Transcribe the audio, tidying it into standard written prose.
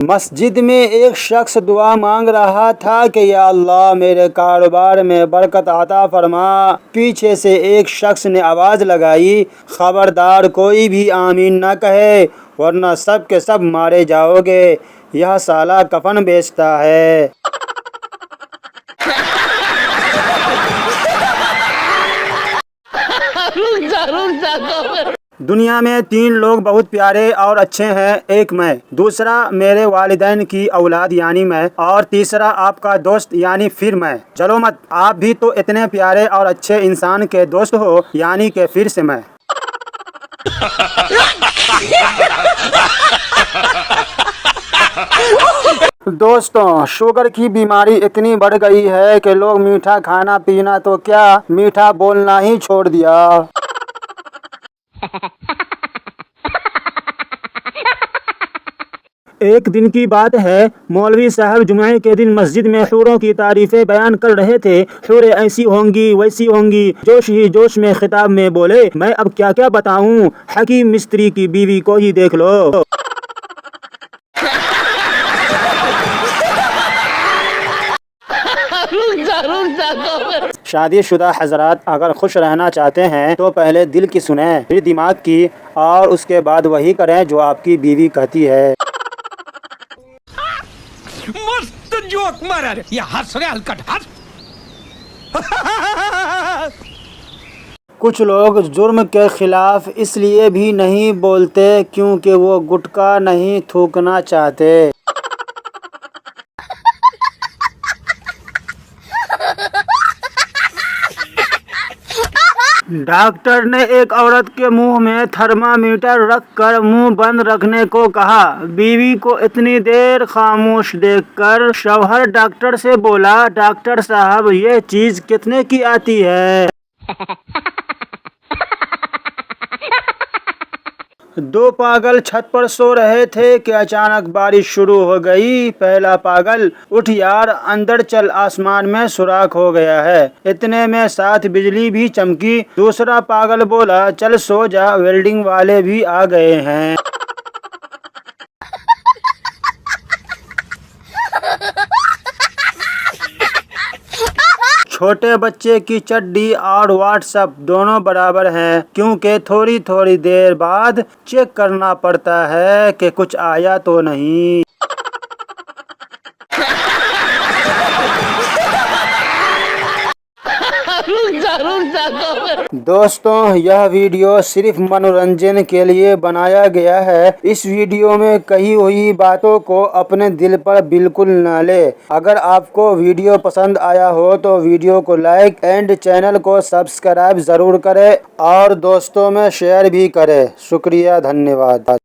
मस्जिद में एक शख्स दुआ मांग रहा था कि या अल्लाह मेरे कारोबार में बरकत अता फरमा। पीछे से एक शख्स ने आवाज़ लगाई, खबरदार कोई भी आमीन न कहे वरना सब के सब मारे जाओगे, यह साला कफन बेचता है। दुनिया में 3 लोग बहुत प्यारे और अच्छे हैं। एक मैं, दूसरा मेरे वालिदैन की औलाद यानी मैं, और तीसरा आपका दोस्त यानी फिर मैं। चलो मत, आप भी तो इतने प्यारे और अच्छे इंसान के दोस्त हो यानी कि फिर से मैं। दोस्तों, शुगर की बीमारी इतनी बढ़ गई है कि लोग मीठा खाना पीना तो क्या, मीठा बोलना ही छोड़ दिया। एक दिन की बात है, मौलवी साहब जुमे के दिन मस्जिद में हूरों की तारीफें बयान कर रहे थे। हूरें ऐसी होंगी वैसी होंगी। जोश ही जोश में खिताब में बोले, मैं अब क्या क्या बताऊं, हकीम मिस्त्री की बीवी को ही देख लो। शादीशुदा हजरात अगर खुश रहना चाहते हैं तो पहले दिल की सुने, फिर दिमाग की, और उसके बाद वही करें जो आपकी बीवी कहती है। मस्त जोक मारा रे, ये हंस रे हलकट हंस। कुछ लोग जुर्म के खिलाफ इसलिए भी नहीं बोलते क्योंकि वो गुटखा नहीं थूकना चाहते। डॉक्टर ने एक औरत के मुंह में थर्मामीटर रखकर मुंह बंद रखने को कहा। बीवी को इतनी देर खामोश देखकर शौहर डॉक्टर से बोला, डॉक्टर साहब ये चीज कितने की आती है? 2 पागल छत पर सो रहे थे कि अचानक बारिश शुरू हो गई। पहला पागल, उठ यार अंदर चल, आसमान में सुराख हो गया है। इतने में साथ बिजली भी चमकी। दूसरा पागल बोला, चल सो जा, वेल्डिंग वाले भी आ गए हैं। छोटे बच्चे की चड्डी और व्हाट्सएप दोनों बराबर हैं क्योंकि थोड़ी थोड़ी देर बाद चेक करना पड़ता है कि कुछ आया तो नहीं। दोस्तों, यह वीडियो सिर्फ मनोरंजन के लिए बनाया गया है। इस वीडियो में कही हुई बातों को अपने दिल पर बिल्कुल न ले। अगर आपको वीडियो पसंद आया हो तो वीडियो को लाइक एंड चैनल को सब्सक्राइब जरूर करें और दोस्तों में शेयर भी करें। शुक्रिया, धन्यवाद।